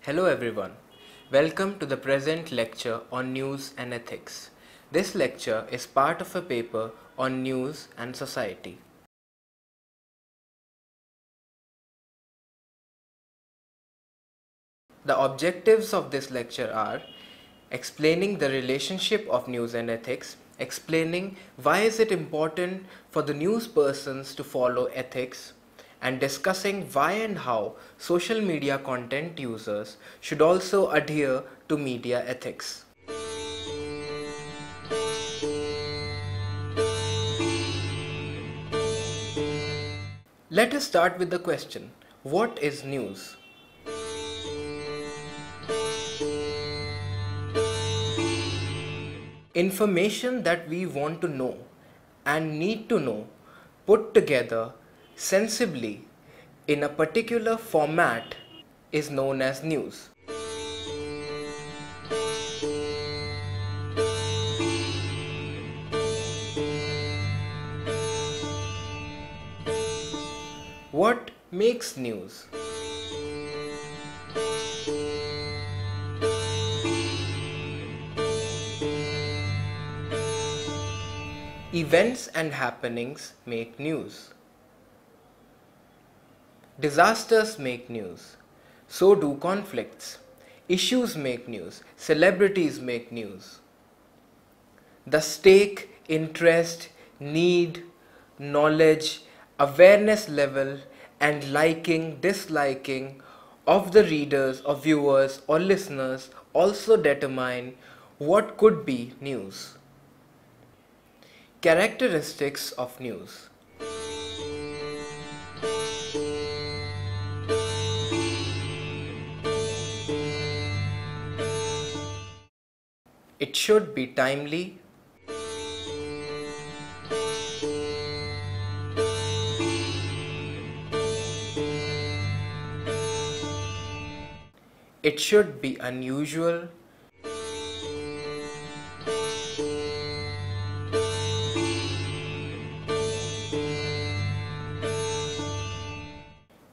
Hello everyone. Welcome to the present lecture on news and ethics. This lecture is part of a paper on news and society. The objectives of this lecture are explaining the relationship of news and ethics, explaining why is it important for the news persons to follow ethics, and discussing why and how social media content users should also adhere to media ethics. Let us start with the question, what is news? Information that we want to know and need to know put together sensibly in a particular format is known as news. What makes news? Events and happenings make news. Disasters make news. So do conflicts. Issues make news. Celebrities make news. The stake, interest, need, knowledge, awareness level, and liking, disliking of the readers or viewers or listeners also determine what could be news. Characteristics of news. It should be timely. It should be unusual.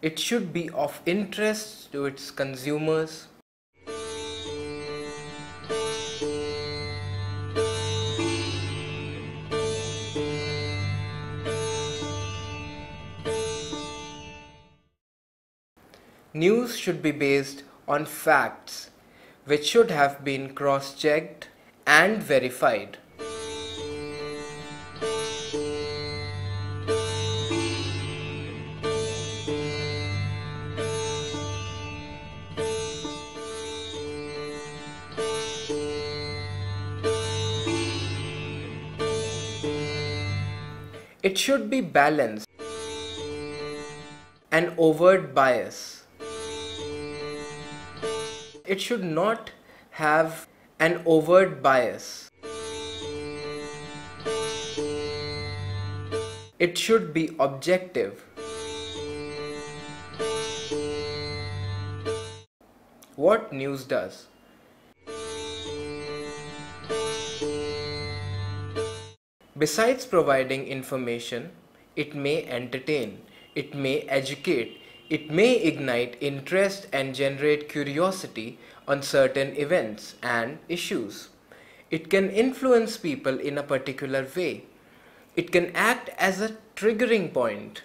It should be of interest to its consumers. News should be based on facts, which should have been cross-checked and verified. It should be balanced. An overt bias. It should not have an overt bias. It should be objective. What news does? Besides providing information, it may entertain, it may educate, it may ignite interest and generate curiosity on certain events and issues. It can influence people in a particular way. It can act as a triggering point.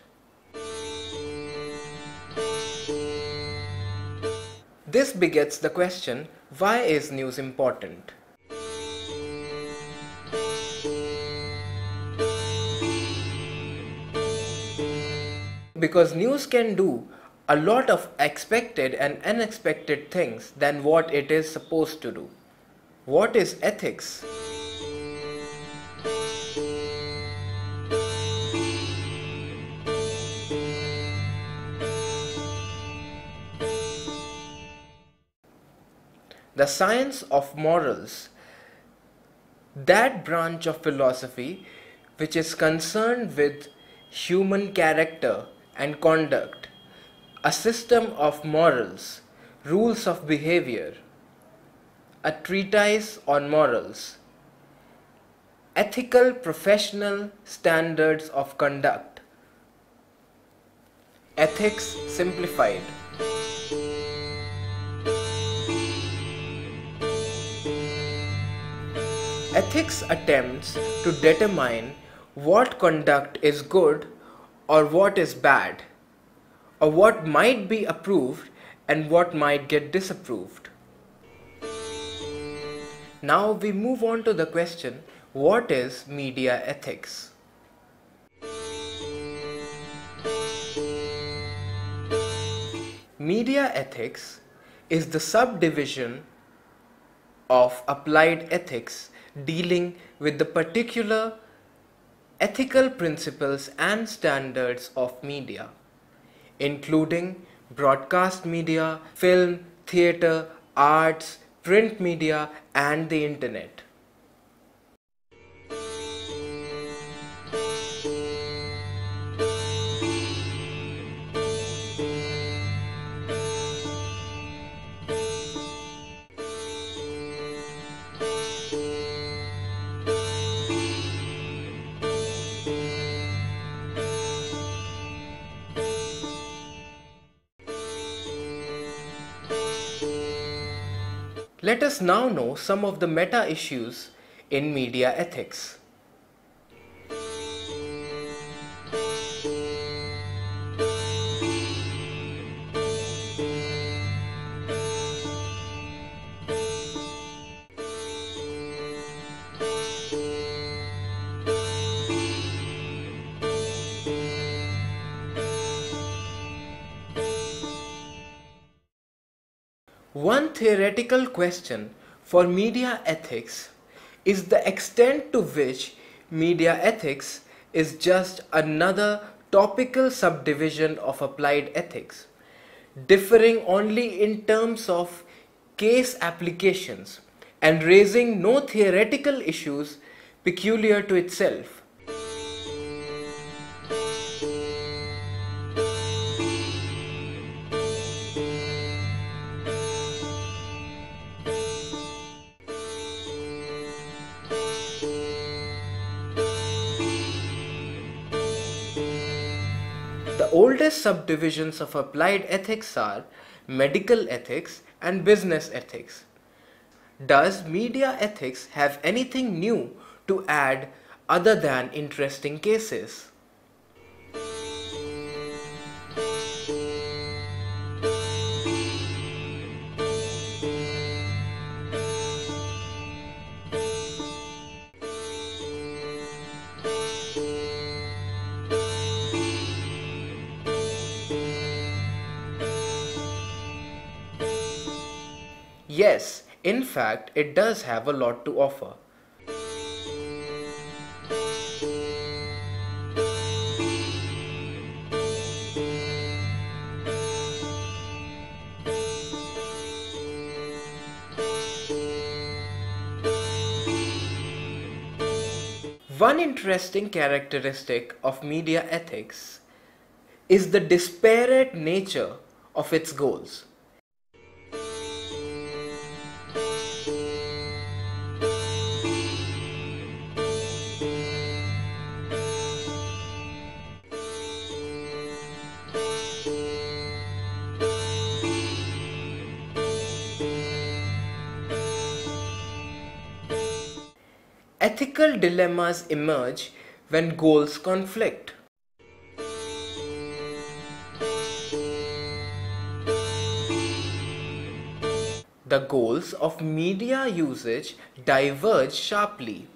This begets the question, why is news important? Because news can do a lot of expected and unexpected things than what it is supposed to do. What is ethics? The science of morals, that branch of philosophy which is concerned with human character and conduct, a system of morals, rules of behavior, a treatise on morals, ethical professional standards of conduct, ethics simplified. Ethics attempts to determine what conduct is good or what is bad, or what might be approved and what might get disapproved. Now we move on to the question, what is media ethics? Media ethics is the subdivision of applied ethics dealing with the particular ethical principles and standards of media, including broadcast media, film, theatre, arts, print media, and the internet. Let us now know some of the meta issues in media ethics. One theoretical question for media ethics is the extent to which media ethics is just another topical subdivision of applied ethics, differing only in terms of case applications and raising no theoretical issues peculiar to itself. The oldest subdivisions of applied ethics are medical ethics and business ethics. Does media ethics have anything new to add other than interesting cases? Yes, in fact, it does have a lot to offer. One interesting characteristic of media ethics is the disparate nature of its goals. Ethical dilemmas emerge when goals conflict. The goals of media usage diverge sharply.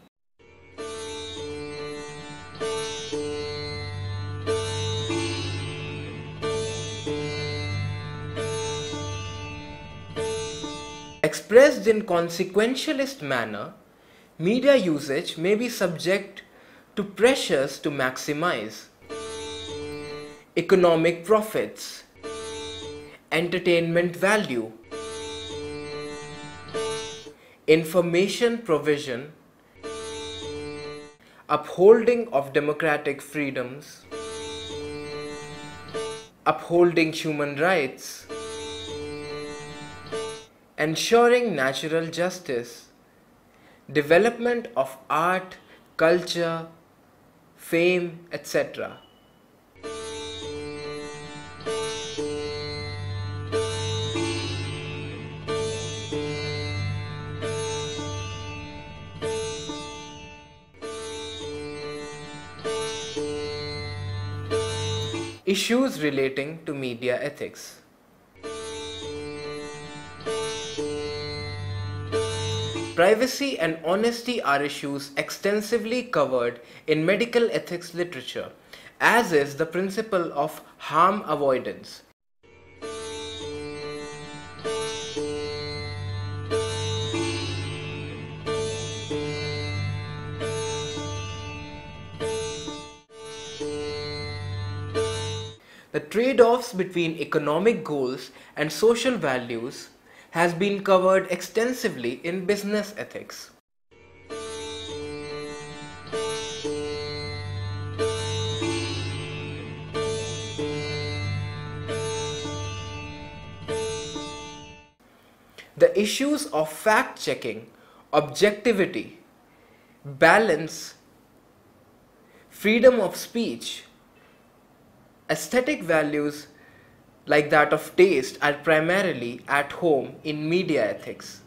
Expressed in consequentialist manner, media usage may be subject to pressures to maximize economic profits, entertainment value, information provision, upholding of democratic freedoms, upholding human rights, ensuring natural justice, development of art, culture, fame, etc. Issues relating to media ethics. Privacy and honesty are issues extensively covered in medical ethics literature, as is the principle of harm avoidance. The trade-offs between economic goals and social values has been covered extensively in business ethics. The issues of fact-checking, objectivity, balance, freedom of speech, aesthetic values like that of taste are primarily at home in media ethics.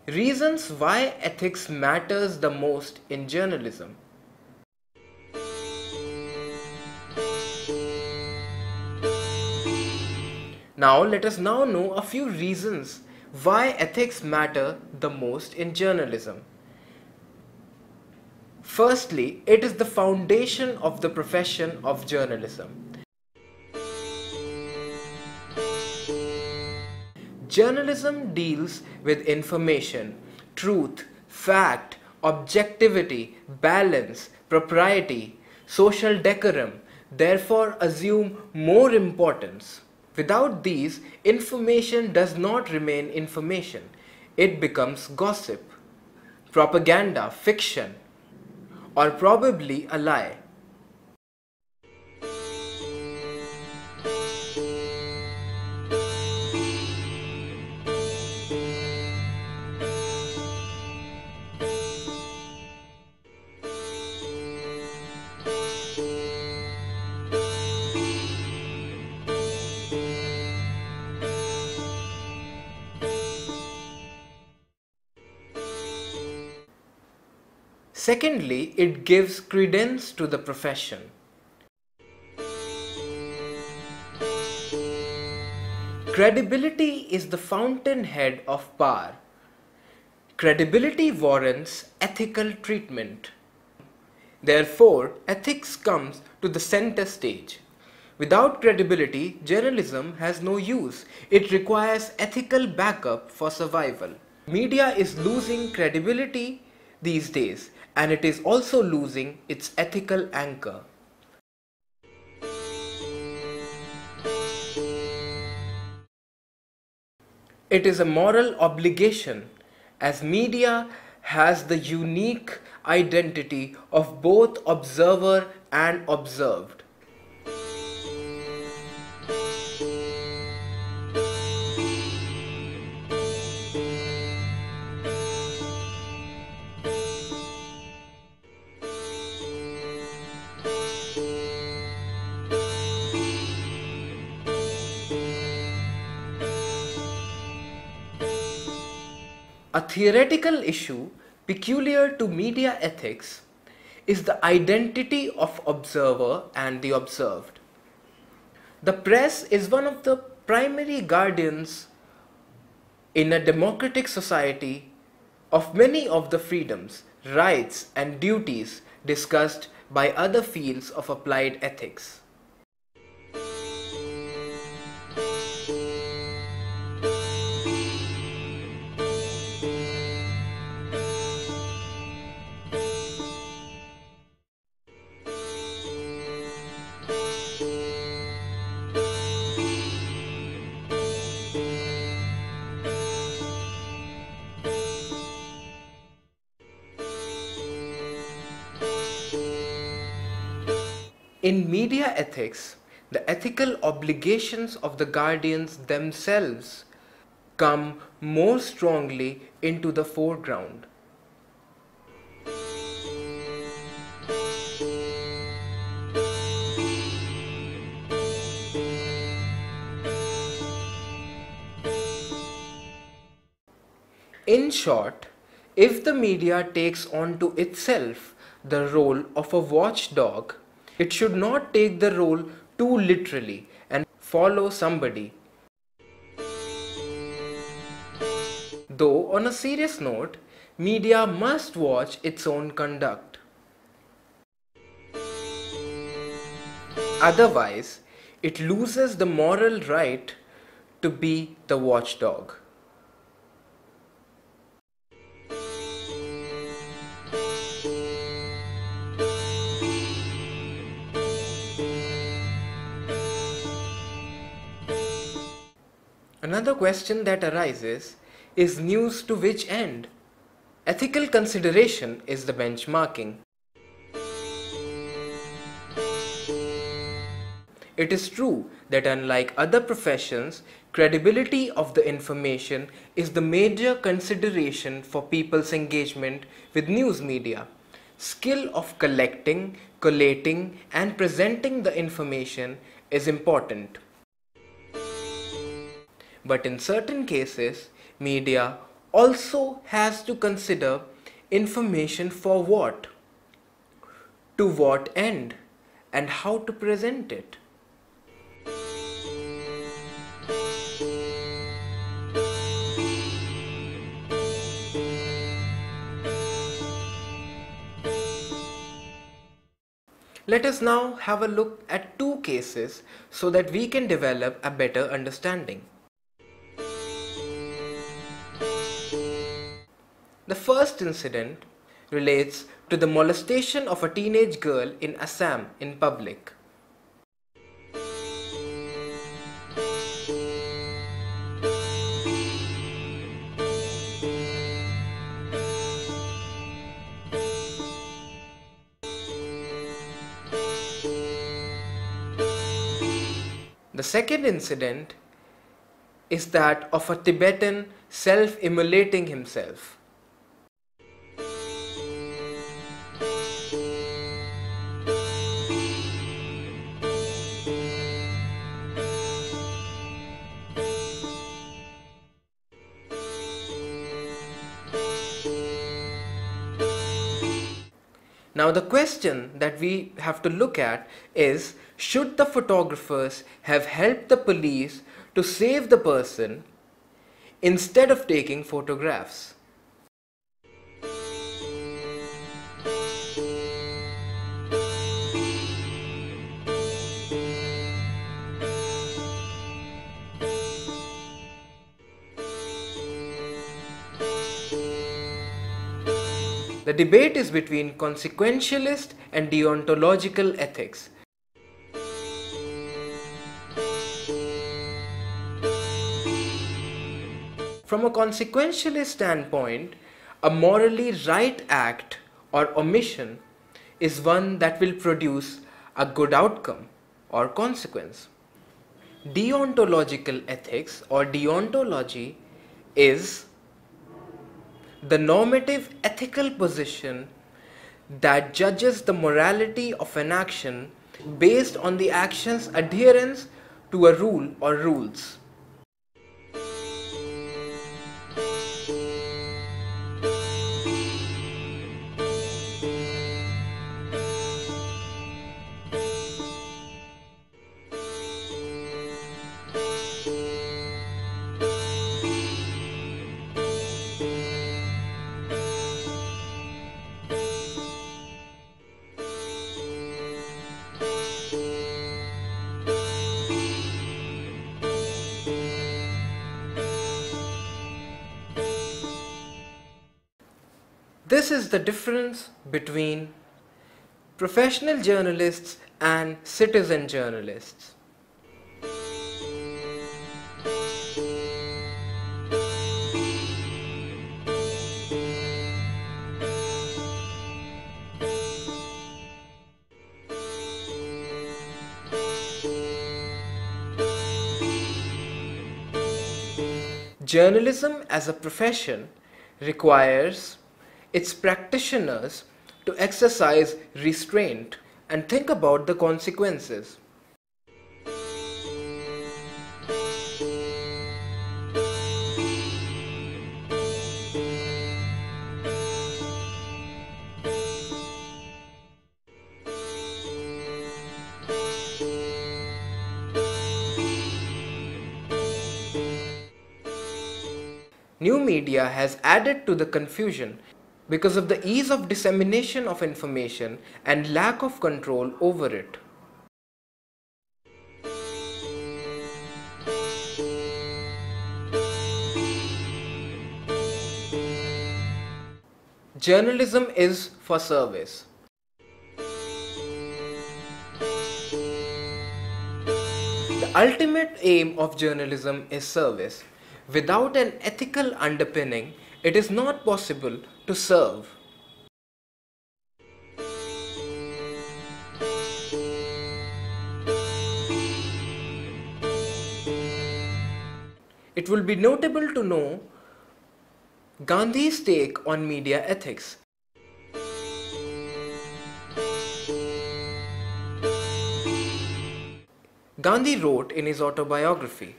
Reasons why ethics matters the most in journalism. Now let us now know a few reasons why ethics matter the most in journalism. Firstly, it is the foundation of the profession of journalism. Journalism deals with information, truth, fact, objectivity, balance, propriety, social decorum, therefore assume more importance. Without these, information does not remain information. It becomes gossip, propaganda, fiction, or probably a lie. Secondly, it gives credence to the profession. Credibility is the fountainhead of power. Credibility warrants ethical treatment. Therefore, ethics comes to the center stage. Without credibility, journalism has no use. It requires ethical backup for survival. Media is losing credibility these days, and it is also losing its ethical anchor. It is a moral obligation, as media has the unique identity of both observer and observed. A theoretical issue peculiar to media ethics is the identity of observer and the observed. The press is one of the primary guardians in a democratic society of many of the freedoms, rights, and duties discussed by other fields of applied ethics. In media ethics, the ethical obligations of the guardians themselves come more strongly into the foreground. In short, if the media takes onto itself the role of a watchdog, it should not take the role too literally and follow somebody. Though, on a serious note, media must watch its own conduct. Otherwise, it loses the moral right to be the watchdog. Another question that arises is news to which end? Ethical consideration is the benchmarking. It is true that unlike other professions, credibility of the information is the major consideration for people's engagement with news media. Skill of collecting, collating, and presenting the information is important. But in certain cases, media also has to consider information for what, to what end, and how to present it. Let us now have a look at two cases so that we can develop a better understanding. The first incident relates to the molestation of a teenage girl in Assam in public. The second incident is that of a Tibetan self-immolating himself. Now the question that we have to look at is, should the photographers have helped the police to save the person instead of taking photographs? The debate is between consequentialist and deontological ethics. From a consequentialist standpoint, a morally right act or omission is one that will produce a good outcome or consequence. Deontological ethics or deontology is the normative ethical position that judges the morality of an action based on the action's adherence to a rule or rules. This is the difference between professional journalists and citizen journalists. Journalism as a profession requires its practitioners to exercise restraint and think about the consequences. New media has added to the confusion because of the ease of dissemination of information and lack of control over it. Journalism is for service. The ultimate aim of journalism is service. Without an ethical underpinning, it is not possible to serve. It will be notable to know Gandhi's take on media ethics. Gandhi wrote in his autobiography,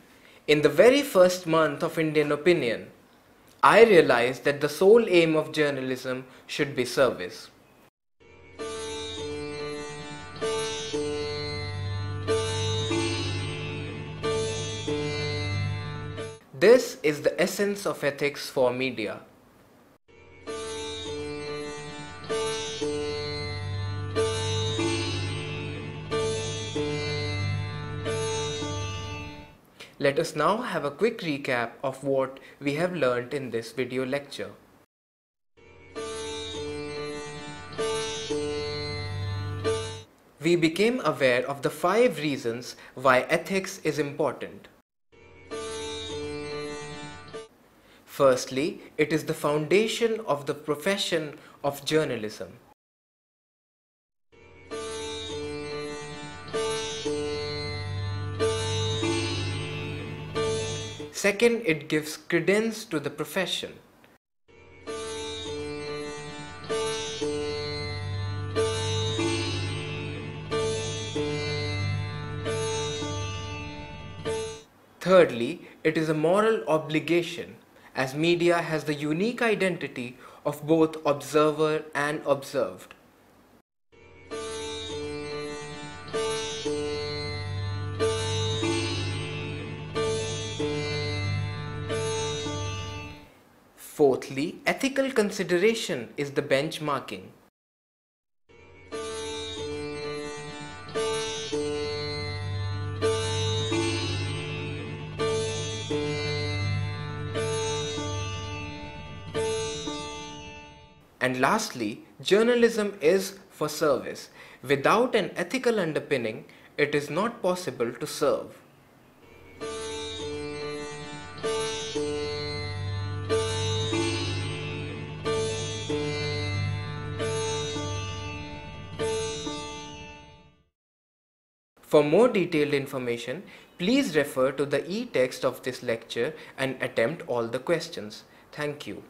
"In the very first month of Indian opinion, I realized that the sole aim of journalism should be service." This is the essence of ethics for media. Let us now have a quick recap of what we have learnt in this video lecture. We became aware of the 5 reasons why ethics is important. Firstly, it is the foundation of the profession of journalism. Second, it gives credence to the profession. Thirdly, it is a moral obligation, as media has the unique identity of both observer and observed. Fourthly, ethical consideration is the benchmarking. And lastly, journalism is for service. Without an ethical underpinning, it is not possible to serve. For more detailed information, please refer to the e-text of this lecture and attempt all the questions. Thank you.